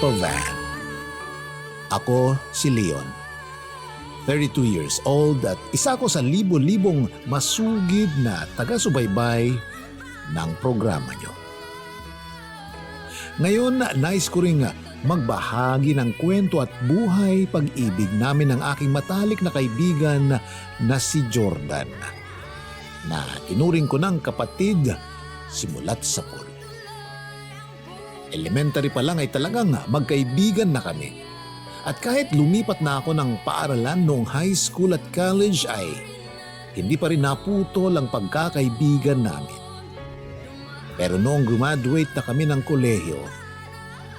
Papa Van. Ako si Leon, 32 years old at isa ko sa libo-libong masugid na taga-subaybay ng programa nyo. Ngayon, nais ko ring magbahagi ng kwento at buhay pag-ibig namin ng aking matalik na kaibigan na si Jordan, na tinuring ko ng kapatid simulat sa pool. Elementary pa lang ay talagang magkaibigan na kami. At kahit lumipat na ako ng paaralan noong high school at college ay hindi pa rin naputol ang pagkakaibigan namin. Pero noong graduate na kami ng kolehiyo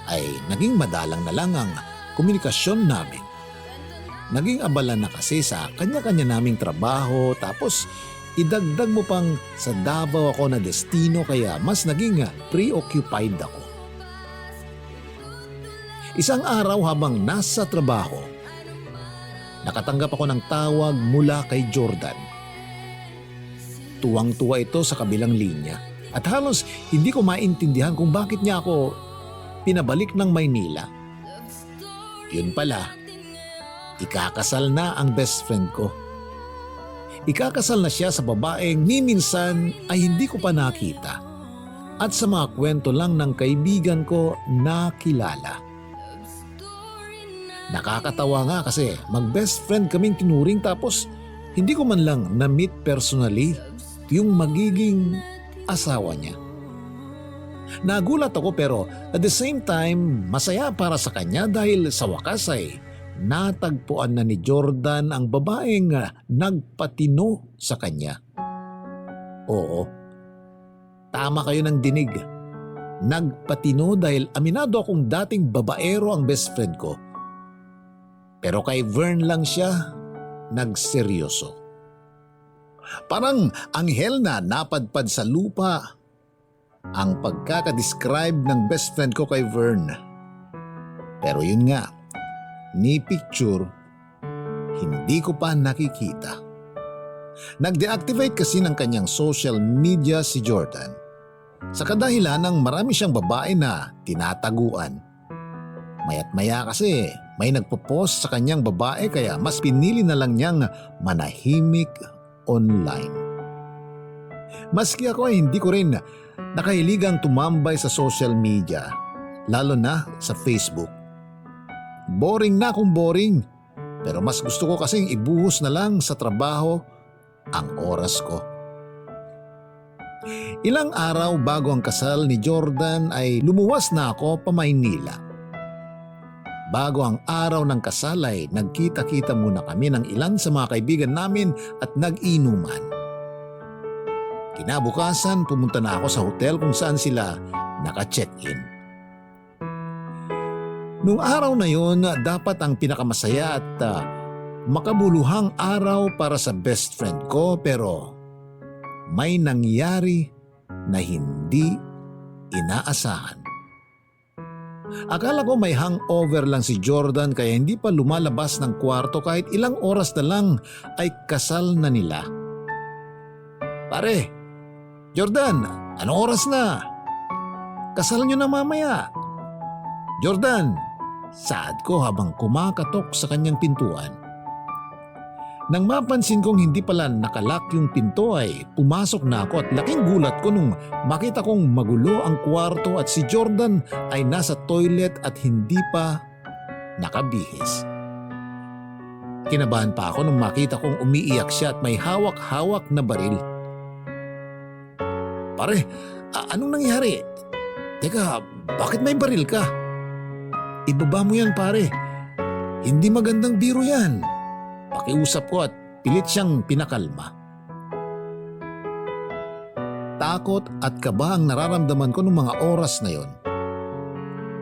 ay naging madalang na lang ang komunikasyon namin. Naging abala na kasi sa kanya-kanya naming trabaho, tapos idagdag mo pang sa Davao ako na destino kaya mas naging preoccupied ako. Isang araw habang nasa trabaho, nakatanggap ako ng tawag mula kay Jordan. Tuwang-tuwa ito sa kabilang linya at halos hindi ko maintindihan kung bakit niya ako pinabalik ng Maynila. Yun pala, ikakasal na ang best friend ko. Ikakasal na siya sa babaeng ni minsan ay hindi ko pa nakita at sa mga kwento lang ng kaibigan ko nakilala. Nakakatawa nga kasi mag-best friend kaming tinuring tapos hindi ko man lang na-meet personally yung magiging asawa niya. Nagulat ako pero at the same time masaya para sa kanya dahil sa wakas ay natagpuan na ni Jordan ang babaeng nagpatino sa kanya. Oo, tama kayo ng dinig. Nagpatino dahil aminado akong dating babaero ang best friend ko. Pero kay Vern lang siya nagseryoso. Parang anghel na napadpad sa lupa ang pagkakadescribe ng best friend ko kay Vern. Pero yun nga, ni picture, hindi ko pa nakikita. Nag-deactivate kasi ng kanyang social media si Jordan sa kadahilan ng marami siyang babae na tinataguan. Maya't maya kasi may nagpo-post sa kanyang babae kaya mas pinili na lang niyang manahimik online. Maski ako ay hindi ko rin nakahiligang tumambay sa social media, lalo na sa Facebook. Boring na kung boring, pero mas gusto ko kasing ibuhos na lang sa trabaho ang oras ko. Ilang araw bago ang kasal ni Jordan ay lumuwas na ako pa Maynila. Bago ang araw ng kasal ay nagkita-kita muna kami ng ilan sa mga kaibigan namin at nag-inuman. Kinabukasan pumunta na ako sa hotel kung saan sila naka-check-in. Noong araw na yon, dapat ang pinakamasaya at makabuluhang araw para sa best friend ko pero may nangyari na hindi inaasahan. Akala ko may hangover lang si Jordan kaya hindi pa lumalabas ng kwarto kahit ilang oras na lang ay kasal na nila. Pare, Jordan, anong oras na? Kasal nyo na mamaya. Jordan, saad ko habang kumakatok sa kanyang pintuan. Nang mapansin kong hindi pala nakalock yung pinto ay pumasok na ako at laking gulat ko nung makita kong magulo ang kwarto at si Jordan ay nasa toilet at hindi pa nakabihis. Kinabahan pa ako nung makita kong umiiyak siya at may hawak-hawak na baril. Pare, anong nangyari? Teka, bakit may baril ka? Ibaba mo yan pare. Hindi magandang biro yan. Pakiusap ko at pilit siyang pinakalma. Takot at kaba ang nararamdaman ko noong mga oras na yon.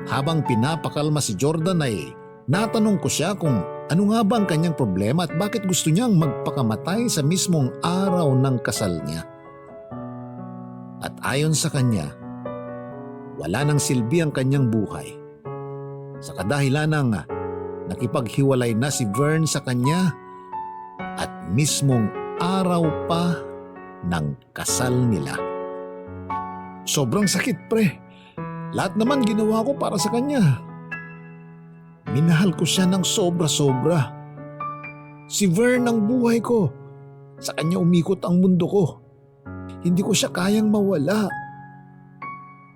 Habang pinapakalma si Jordan ay natanong ko siya kung ano nga ba ang kanyang problema at bakit gusto niyang magpakamatay sa mismong araw ng kasal niya. At ayon sa kanya, wala nang silbi ang kanyang buhay. Sa kadahilan ng nakipaghiwalay na si Vern sa kanya at mismong araw pa ng kasal nila. Sobrang sakit pre. Lahat naman ginawa ko para sa kanya. Minahal ko siya ng sobra-sobra. Si Vern ang buhay ko. Sa kanya umikot ang mundo ko. Hindi ko siya kayang mawala.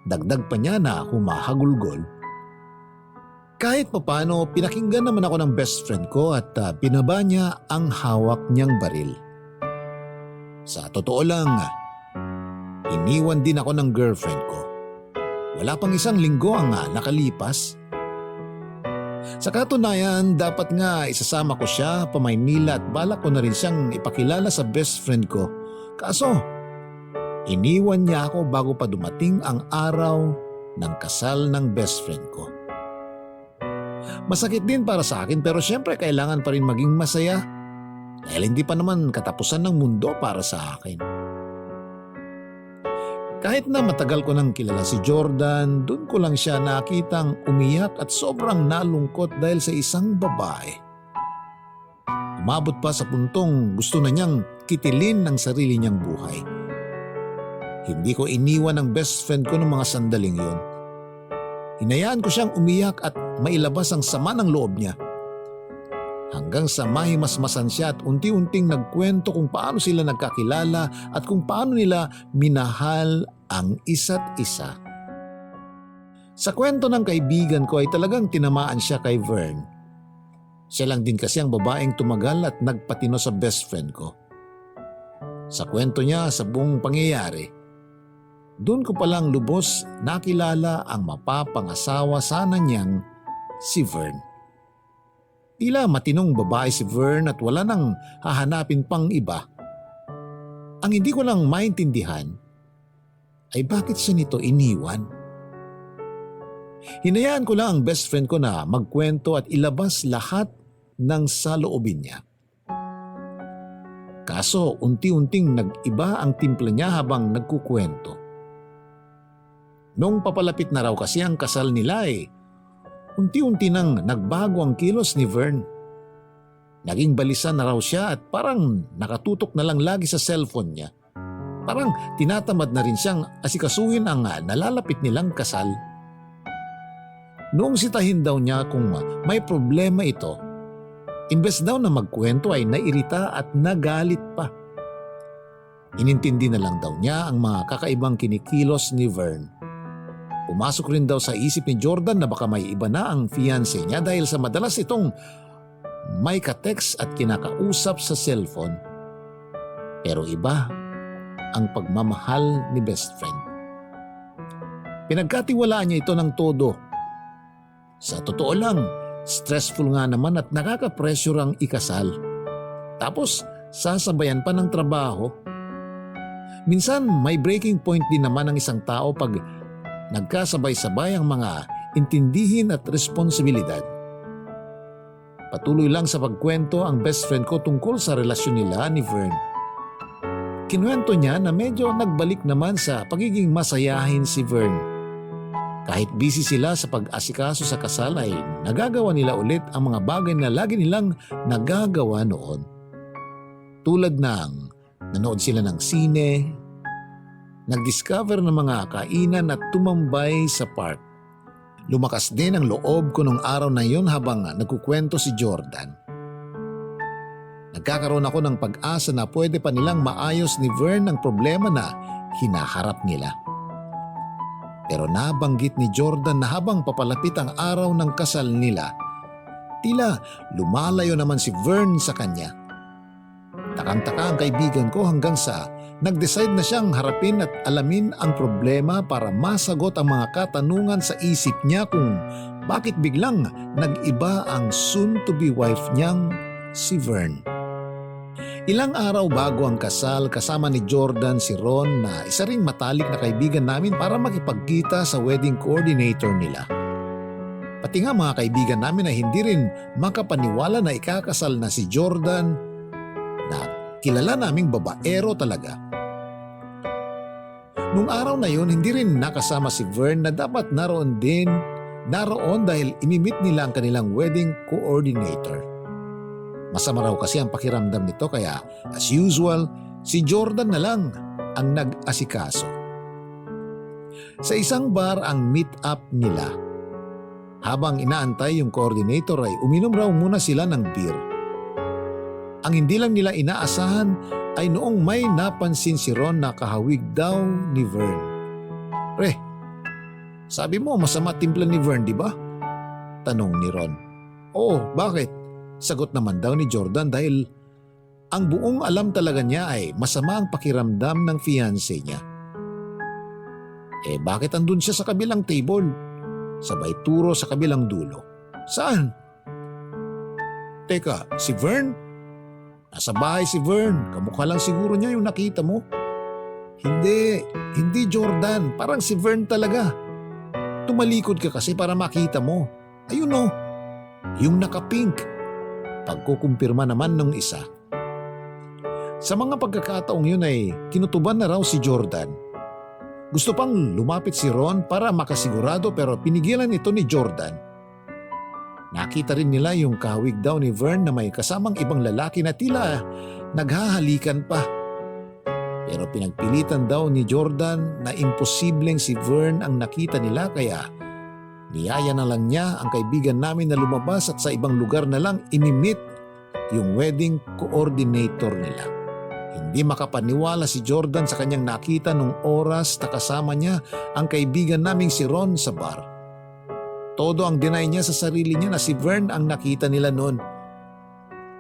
Dagdag pa niya na humahagulgol. Kahit papano, pinakinggan naman ako ng best friend ko at pinaba niya ang hawak niyang baril. Sa totoo lang, iniwan din ako ng girlfriend ko. Wala pang 1 linggo ang nakalipas. Sa katunayan, dapat nga isasama ko siya pa Maynila at balak ko na rin siyang ipakilala sa best friend ko. Kaso, iniwan niya ako bago pa dumating ang araw ng kasal ng best friend ko. Masakit din para sa akin pero syempre kailangan pa rin maging masaya dahil hindi pa naman katapusan ng mundo para sa akin. Kahit na matagal ko nang kilala si Jordan, doon ko lang siya nakitang umiyak at sobrang nalungkot dahil sa isang babae. Umabot pa sa puntong gusto na niyang kitilin ang sarili niyang buhay. Hindi ko iniwan ang best friend ko ng mga sandaling yun. Hinayaan ko siyang umiyak at mailabas ang sama ng loob niya. Hanggang sa mahimasmasan siya at unti-unting nagkwento kung paano sila nagkakilala at kung paano nila minahal ang isa't isa. Sa kwento ng kaibigan ko ay talagang tinamaan siya kay Vern. Siya lang din kasi ang babaeng tumagal at nagpatino sa best friend ko. Sa kwento niya sa buong pangyayari, doon ko palang lubos nakilala ang mapapangasawa sana niyang si Vern. Tila matinong babae si Vern at wala nang hahanapin pang iba. Ang hindi ko lang maintindihan ay bakit siya nito iniwan. Hinayaan ko lang ang best friend ko na magkwento at ilabas lahat ng saloobin niya. Kaso unti-unting nag-iba ang timpla niya habang nagkukwento. Nung papalapit na raw kasi ang kasal nila unti-unti nang nagbago ang kilos ni Vern. Naging balisan na raw siya at parang nakatutok na lang lagi sa cellphone niya. Parang tinatamad na rin siyang asikasuhin ang nalalapit nilang kasal. Noong sitahin daw niya kung may problema ito, imbes daw na magkwento ay nairita at nagalit pa. Inintindi na lang daw niya ang mga kakaibang kinikilos ni Vern. Pumasok rin daw sa isip ni Jordan na baka may iba na ang fiancé niya dahil sa madalas itong may ka-text at kinakausap sa cellphone. Pero iba ang pagmamahal ni best friend. Pinagkatiwalaan niya ito ng todo. Sa totoo lang, stressful nga naman at nakaka-pressure ang ikasal. Tapos sasabayan pa ng trabaho. Minsan may breaking point din naman ang isang tao pag nagkasabay-sabay ang mga intindihin at responsibilidad. Patuloy lang sa pagkwento ang best friend ko tungkol sa relasyon nila ni Vern. Kinuwento niya na medyo nagbalik naman sa pagiging masayahin si Vern. Kahit busy sila sa pag-asikaso sa kasal ay nagagawa nila ulit ang mga bagay na lagi nilang nagagawa noon. Tulad ng nanood sila ng sine, nag-discover ng mga kainan at tumambay sa park. Lumakas din ang loob ko nung araw na yon habang nagkukwento si Jordan. Nagkakaroon ako ng pag-asa na pwede pa nilang maayos ni Vern ang problema na hinaharap nila. Pero nabanggit ni Jordan na habang papalapit ang araw ng kasal nila, tila lumalayo naman si Vern sa kanya. Takang-taka ang kaibigan ko hanggang sa nag-decide na siyang harapin at alamin ang problema para masagot ang mga katanungan sa isip niya kung bakit biglang nag-iba ang soon-to-be wife niyang si Vern. Ilang araw bago ang kasal, kasama ni Jordan si Ron na isa ring matalik na kaibigan namin para makipagkita sa wedding coordinator nila. Pati nga mga kaibigan namin na hindi rin makapaniwala na ikakasal na si Jordan na kilala naming babaero talaga. Nung araw na yun, hindi rin nakasama si Vern na dapat naroon dahil imimit nila ang kanilang wedding coordinator. Masama raw kasi ang pakiramdam nito kaya as usual, si Jordan na lang ang nag-asikaso. Sa isang bar ang meet-up nila. Habang inaantay yung coordinator ay uminom raw muna sila ng beer. Ang hindi lang nila inaasahan ay noong may napansin si Ron na kahawig daw ni Vern. "Pre, sabi mo masama timpla ni Vern, di ba?" tanong ni Ron. "Oo, bakit?" sagot naman daw ni Jordan dahil ang buong alam talaga niya ay masama ang pakiramdam ng fiancé niya. Bakit andun siya sa kabilang table? Sabay turo sa kabilang dulo. "Saan?" "Teka, si Vern? Nasa bahay si Vern. Kamukha lang siguro niya yung nakita mo." Hindi Jordan. Parang si Vern talaga. Tumalikod ka kasi para makita mo. Ayun o, yung naka-pink. Pagkukumpirma naman ng isa. Sa mga pagkakataong yun ay kinutuban na raw si Jordan. Gusto pang lumapit si Ron para makasigurado pero pinigilan ito ni Jordan. Nakita rin nila yung kahawig daw ni Vern na may kasamang ibang lalaki na tila naghahalikan pa. Pero pinagpilitan daw ni Jordan na imposibleng si Vern ang nakita nila kaya niyaya na lang niya ang kaibigan namin na lumabas at sa ibang lugar na lang inimit yung wedding coordinator nila. Hindi makapaniwala si Jordan sa kanyang nakita nung oras na kasama niya ang kaibigan naming si Ron sa bar. Todo ang deny niya sa sarili niya na si Vern ang nakita nila noon.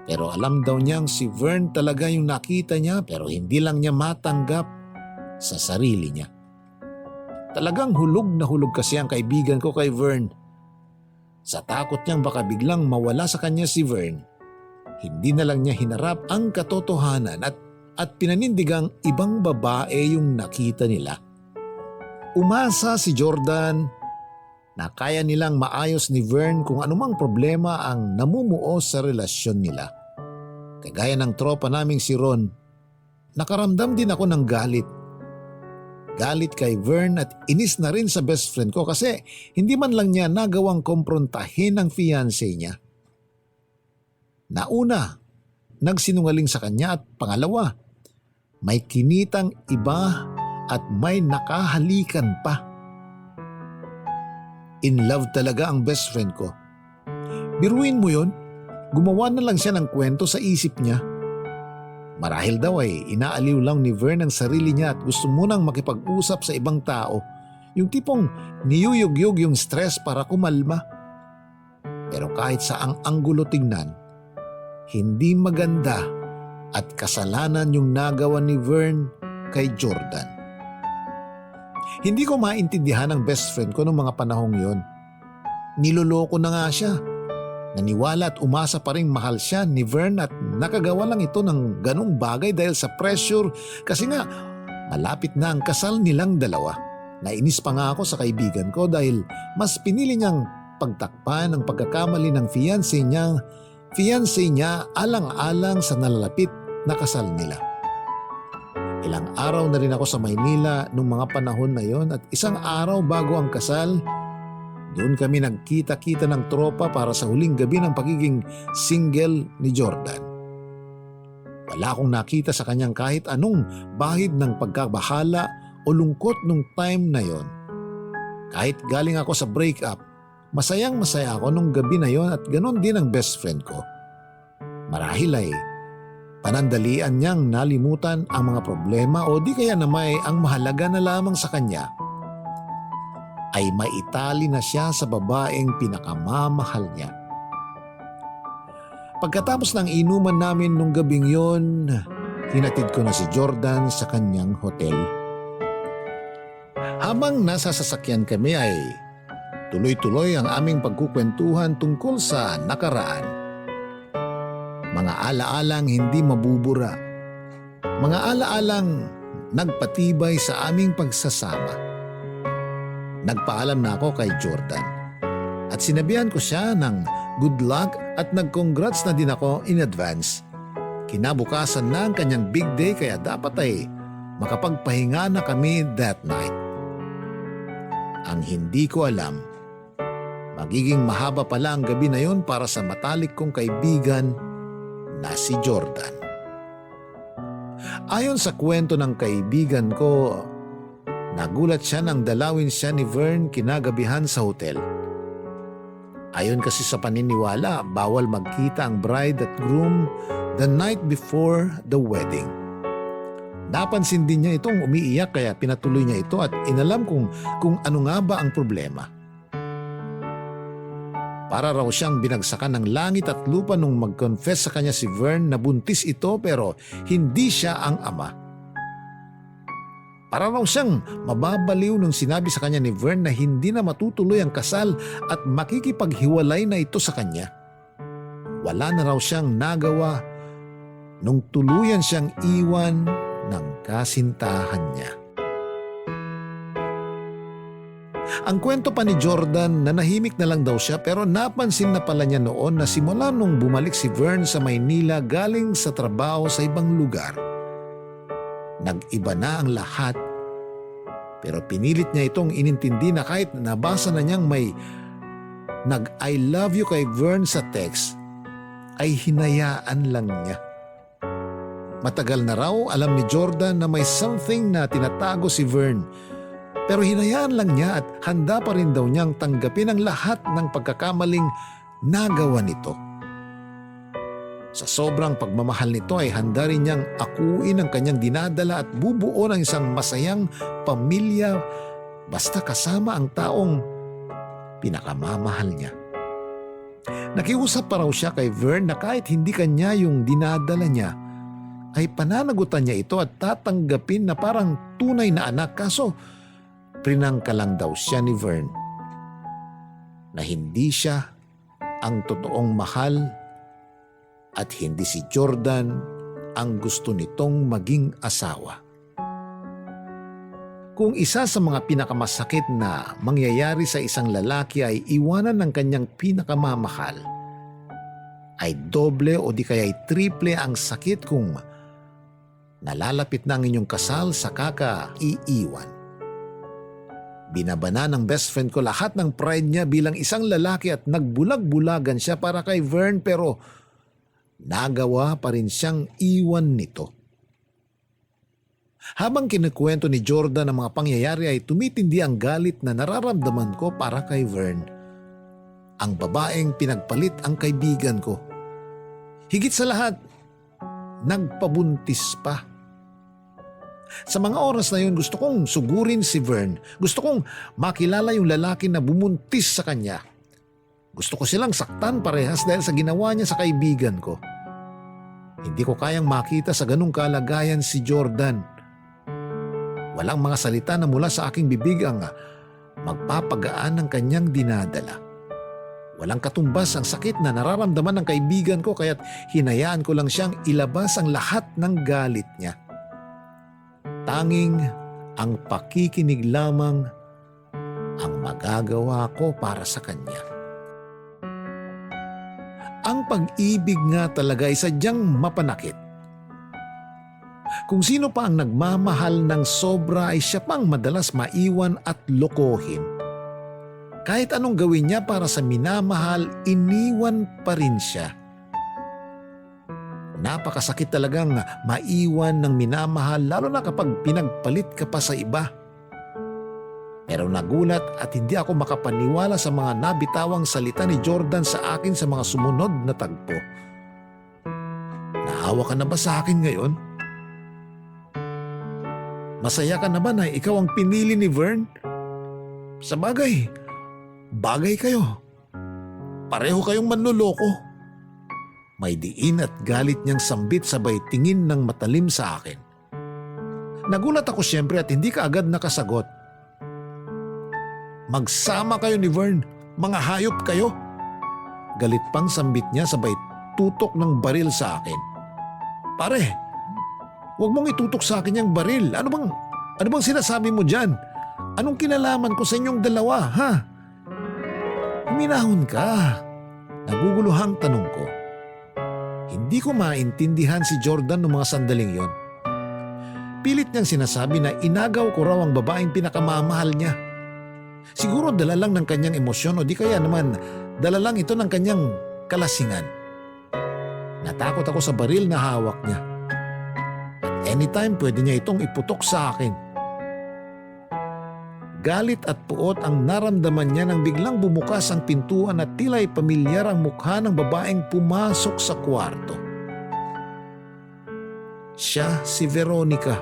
Pero alam daw niyang si Vern talaga yung nakita niya pero hindi lang niya matanggap sa sarili niya. Talagang hulog na hulog kasi ang kaibigan ko kay Vern. Sa takot niyang baka biglang mawala sa kanya si Vern, hindi na lang niya hinarap ang katotohanan at pinanindigang ibang babae yung nakita nila. Umasa si Jordan na kaya nilang maayos ni Vern kung anumang problema ang namumuo sa relasyon nila. Kagaya ng tropa naming si Ron, nakaramdam din ako ng galit. Galit kay Vern at inis na rin sa best friend ko kasi hindi man lang niya nagawang komprontahin ang fiancé niya. Nauna, nagsinungaling sa kanya at pangalawa, may kinitang iba at may nakahalikan pa. In love talaga ang best friend ko. Biruin mo yun, gumawa na lang siya ng kwento sa isip niya. Marahil daw ay inaaliw lang ni Vern ang sarili niya at gusto munang makipag-usap sa ibang tao. Yung tipong niyuyugyug yung stress para kumalma. Pero kahit sa ang anggulo tingnan, hindi maganda at kasalanan yung nagawa ni Vern kay Jordan. Hindi ko maintindihan ang best friend ko noong mga panahong yon. Niloloko na nga siya. Naniwala at umasa pa rin mahal siya ni Vern at nakagawa lang ito ng ganong bagay dahil sa pressure kasi nga malapit na ang kasal nilang dalawa. Nainis pa nga ako sa kaibigan ko dahil mas pinili niyang pagtakpan ang pagkakamali ng fiancé niya alang-alang sa nalalapit na kasal nila. Ilang araw na rin ako sa Maynila nung mga panahon na yon at isang araw bago ang kasal, doon kami nagkita-kita ng tropa para sa huling gabi ng pagiging single ni Jordan. Wala akong nakita sa kanyang kahit anong bahid ng pagkabahala o lungkot nung time na yon. Kahit galing ako sa breakup, masayang-masaya ako nung gabi na yon at ganon din ang best friend ko. Marahil ay panandalian niyang nalimutan ang mga problema o di kaya na may ang mahalaga na lamang sa kanya ay maitali na siya sa babaeng pinakamamahal niya. Pagkatapos ng inuman namin nung gabing yon, hinatid ko na si Jordan sa kanyang hotel. Habang nasa sasakyan kami ay tuloy-tuloy ang aming pagkukwentuhan tungkol sa nakaraan. Mga alaalang hindi mabubura. Mga alaalang nagpatibay sa aming pagsasama. Nagpaalam na ako kay Jordan at sinabihan ko siya ng good luck at nag-congrats na din ako in advance. Kinabukasan na ang kanyang big day kaya dapat ay makapagpahinga na kami that night. Ang hindi ko alam, magiging mahaba pala ang gabi na yon para sa matalik kong kaibigan na si Jordan. Ayon sa kwento ng kaibigan ko, nagulat siya nang dalawin siya ni Vern kinagabihan sa hotel. Ayon kasi sa paniniwala, bawal magkita ang bride at groom the night before the wedding. Napansin din niya itong umiiyak kaya pinatuloy niya ito at inalam kung ano nga ba ang problema. Para raw siyang binagsakan ng langit at lupa nung mag-confess sa kanya si Vern na buntis ito pero hindi siya ang ama. Para raw siyang mababaliw nung sinabi sa kanya ni Vern na hindi na matutuloy ang kasal at makikipaghiwalay na ito sa kanya. Wala na raw siyang nagawa nung tuluyan siyang iwan ng kasintahan niya. Ang kwento pa ni Jordan na nahimik na lang daw siya pero napansin na pala niya noon na simula nung bumalik si Vern sa Maynila galing sa trabaho sa ibang lugar. Nag-iba na ang lahat pero pinilit niya itong inintindi na kahit nabasa na niyang may nag-I love you kay Vern sa text ay hinayaan lang niya. Matagal na raw alam ni Jordan na may something na tinatago si Vern pero hinayaan lang niya at handa pa rin daw niyang tanggapin ang lahat ng pagkakamaling nagawa nito. Sa sobrang pagmamahal nito ay handa rin niyang akuin ang kanyang dinadala at bubuo ng isang masayang pamilya basta kasama ang taong pinakamamahal niya. Nakiusap pa raw siya kay Vern na kahit hindi kanya yung dinadala niya, ay pananagutan niya ito at tatanggapin na parang tunay na anak kaso prinangka lang daw siya ni Vern na hindi siya ang totoong mahal at hindi si Jordan ang gusto nitong maging asawa. Kung isa sa mga pinakamasakit na mangyayari sa isang lalaki ay iwanan ng kanyang pinakamamahal, ay doble o di kaya ay triple ang sakit kung nalalapit na ang inyong kasal sa kaka-iiwan. Binabana ng best friend ko lahat ng pride niya bilang isang lalaki at nagbulag-bulagan siya para kay Vern pero nagawa pa rin siyang iwan nito. Habang kinukwento ni Jordan ang mga pangyayari ay tumitindi ang galit na nararamdaman ko para kay Vern. Ang babaeng pinagpalit ang kaibigan ko. Higit sa lahat, nagpabuntis pa. Sa mga oras na yun, gusto kong sugurin si Vern. Gusto kong makilala yung lalaki na bumuntis sa kanya. Gusto ko silang saktan parehas dahil sa ginawa niya sa kaibigan ko. Hindi ko kayang makita sa ganung kalagayan si Jordan. Walang mga salita na mula sa aking bibig ang magpapagaan ng kanyang dinadala. Walang katumbas ang sakit na nararamdaman ng kaibigan ko kaya't hinayaan ko lang siyang ilabas ang lahat ng galit niya. Tanging ang pakikinig lamang ang magagawa ko para sa kanya. Ang pag-ibig nga talaga ay sadyang mapanakit. Kung sino pa ang nagmamahal ng sobra ay siya pang madalas maiwan at lokohin. Kahit anong gawin niya para sa minamahal, iniwan pa rin siya. Napakasakit talagang maiwan ng minamahal lalo na kapag pinagpalit ka pa sa iba. Pero nagulat at hindi ako makapaniwala sa mga nabitawang salita ni Jordan sa akin sa mga sumunod na tagpo. Naawa ka na ba sa akin ngayon? Masaya ka na ba na ikaw ang pinili ni Vern? Sa bagay kayo. Pareho kayong manloloko. May diin at galit niyang sambit sabay tingin ng matalim sa akin. Nagulat ako siyempre at hindi ka agad nakasagot. Magsama kayo ni Vern, mga hayop kayo. Galit pang sambit niya sabay tutok ng baril sa akin. Pare, huwag mong itutok sa akin yung baril. Ano bang sinasabi mo dyan? Anong kinalaman ko sa inyong dalawa, ha? Huminahon ka. Naguguluhang tanong ko. Hindi ko maintindihan si Jordan noong mga sandaling yon. Pilit niyang sinasabi na inagaw ko raw ang babaeng pinakamamahal niya. Siguro dala lang ng kanyang emosyon o di kaya naman dala lang ito ng kanyang kalasingan. Natakot ako sa baril na hawak niya. At anytime pwede niya itong iputok sa akin. Galit at puot ang naramdaman niya nang biglang bumukas ang pintuan at tila'y pamilyar ang mukha ng babaeng pumasok sa kwarto. Siya si Veronica,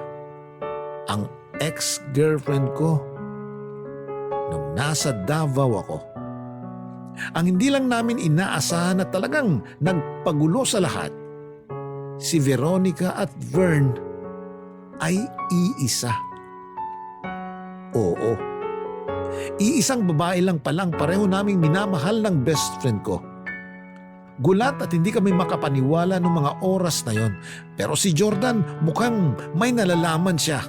ang ex-girlfriend ko nung nasa Davao ako. Ang hindi lang namin inaasahan at talagang nagpagulo sa lahat, si Veronica at Vern ay iisa. Oo, iisang babae lang palang pareho naming minamahal ng best friend ko. Gulat at hindi kami makapaniwala noong mga oras na yon. Pero si Jordan mukhang may nalalaman siya.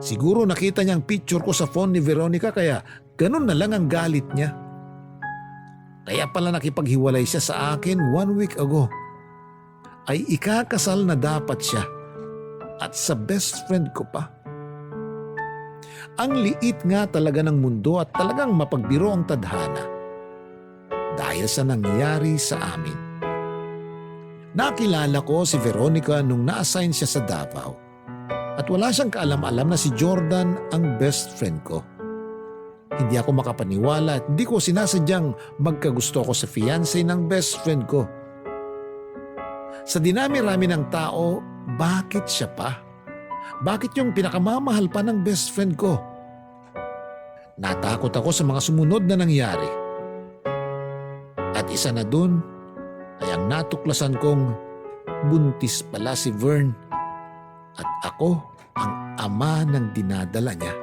Siguro nakita niya ang picture ko sa phone ni Veronica kaya ganun na lang ang galit niya. Kaya pala nakipaghiwalay siya sa akin 1 week ago. Ay ikakasal na dapat siya. At sa best friend ko pa. Ang liit nga talaga ng mundo at talagang mapagbiro ang tadhana. Dahil sa nangyari sa amin. Nakilala ko si Veronica nung na-assign siya sa Davao. At wala siyang kaalam-alam na si Jordan ang best friend ko. Hindi ako makapaniwala at hindi ko sinasadyang magkagusto ko sa fiancé ng best friend ko. Sa dinami-rami ng tao, bakit siya pa? Bakit yung pinakamamahal pa ng best friend ko? Natakot ako sa mga sumunod na nangyari. At isa na dun ay ang natuklasan kong buntis pala si Vern at ako ang ama ng dinadala niya.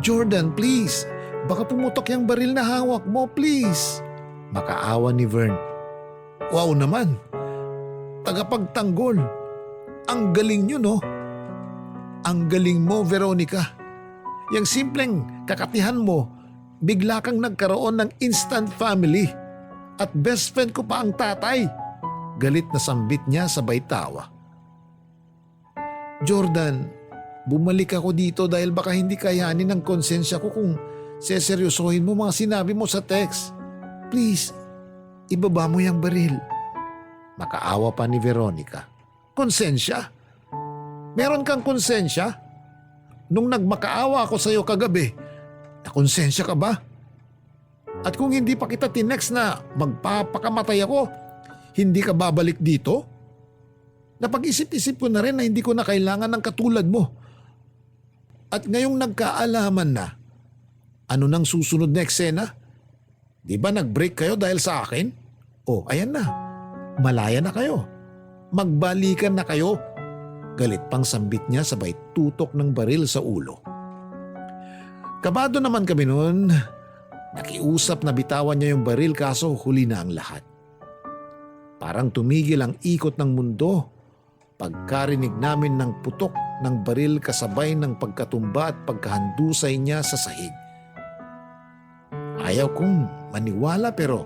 Jordan, please. Baka pumutok yung baril na hawak mo, please. Makaawa ni Vern. Wow naman. Tagapagtanggol. Ang galing nyo, no? Ang galing mo, Veronica. Yang simpleng kakatihan mo, bigla kang nagkaroon ng instant family. At best friend ko pa ang tatay. Galit na sambit niya sabay tawa. Jordan, bumalik ako dito dahil baka hindi kayanin ng konsensya ko kung seseryosohin mo mga sinabi mo sa text. Please, ibaba mo yung baril. Makaawa pa ni Veronica. Konsensya? Meron kang konsensya? Nung nagmakaawa ako sa iyo kagabi, nakonsensya ka ba? At kung hindi pa kita tinext na magpapakamatay ako, hindi ka babalik dito? Napag-isip-isip ko na rin na hindi ko na kailangan ng katulad mo. At ngayong nagkaalaman na, ano nang susunod na eksena? Di ba nag-break kayo dahil sa akin? Oh, ayan na. Malaya na kayo. Magbalikan na kayo. Galit pang sambit niya sabay tutok ng baril sa ulo. Kabado naman kami noon. Nakiusap na bitawan niya yung baril kaso huli na ang lahat. Parang tumigil ang ikot ng mundo pagkarinig namin ng putok ng baril kasabay ng pagkatumba at pagkahandusay niya sa sahig. Ayaw kong maniwala pero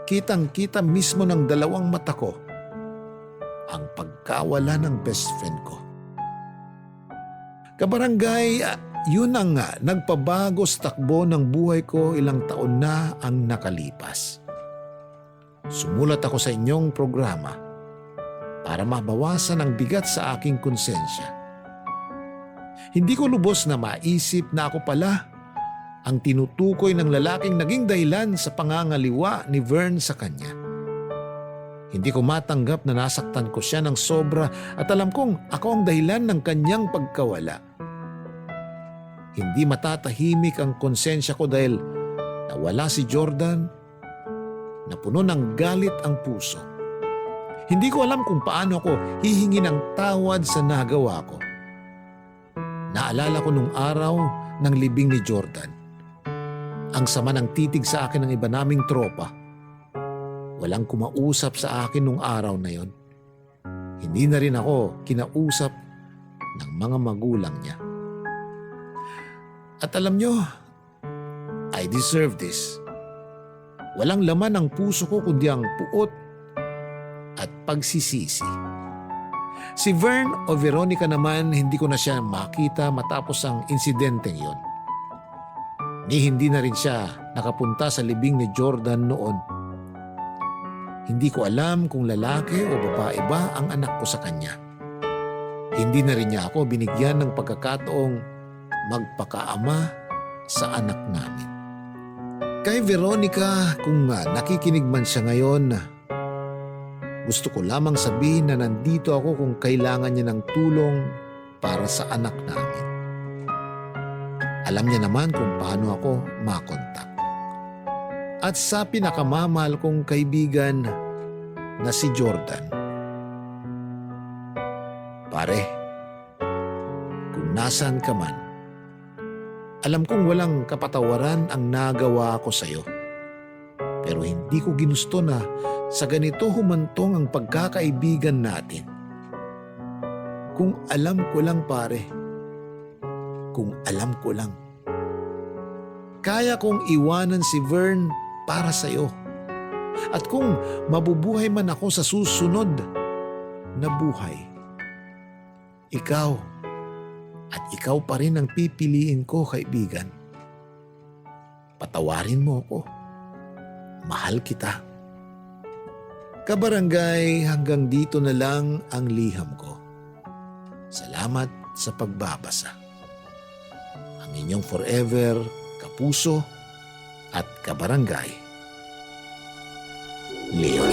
kitang-kita mismo ng dalawang mata ko ang pagkawala ng best friend ko. Kabarangay, yun ang nagpabago sa takbo ng buhay ko ilang taon na ang nakalipas. Sumulat ako sa inyong programa para mabawasan ang bigat sa aking konsensya. Hindi ko lubos na maisip na ako pala ang tinutukoy ng lalaking naging dahilan sa pangangaliwa ni Vern sa kanya. Hindi ko matanggap na nasaktan ko siya ng sobra at alam kong ako ang dahilan ng kanyang pagkawala. Hindi matatahimik ang konsensya ko dahil nawala si Jordan, napuno ng galit ang puso. Hindi ko alam kung paano ako hihingi ng tawad sa nagawa ko. Naalala ko nung araw ng libing ni Jordan. Ang sama ng titig sa akin ng iba naming tropa. Walang kumausap sa akin nung araw na yon. Hindi na rin ako kinausap ng mga magulang niya. At alam nyo, I deserve this. Walang laman ang puso ko kundi ang puot at pagsisisi. Si Vern o Veronica naman, hindi ko na siya makita matapos ang insidenteng yon. Ni hindi na rin siya nakapunta sa libing ni Jordan noon. Hindi ko alam kung lalaki o babae ba ang anak ko sa kanya. Hindi na rin niya ako binigyan ng pagkakataong magpakaama sa anak namin. Kay Veronica, kung nakikinig man siya ngayon, gusto ko lamang sabihin na nandito ako kung kailangan niya ng tulong para sa anak namin. Alam niya naman kung paano ako makontak. At sa pinakamamahal kong kaibigan na si Jordan. Pare, kung nasaan ka man, alam kong walang kapatawaran ang nagawa ko sa iyo. Pero hindi ko ginusto na sa ganito humantong ang pagkakaibigan natin. Kung alam ko lang pare, kung alam ko lang, kaya kong iwanan si Vern para sa iyo. At kung mabubuhay man ako sa susunod na buhay, ikaw at ikaw pa rin ang pipiliin ko, kaibigan. Patawarin mo ako. Mahal kita. Kabarangay, hanggang dito na lang ang liham ko. Salamat sa pagbabasa. Ang inyong forever, kapuso at kabarangay, Leon.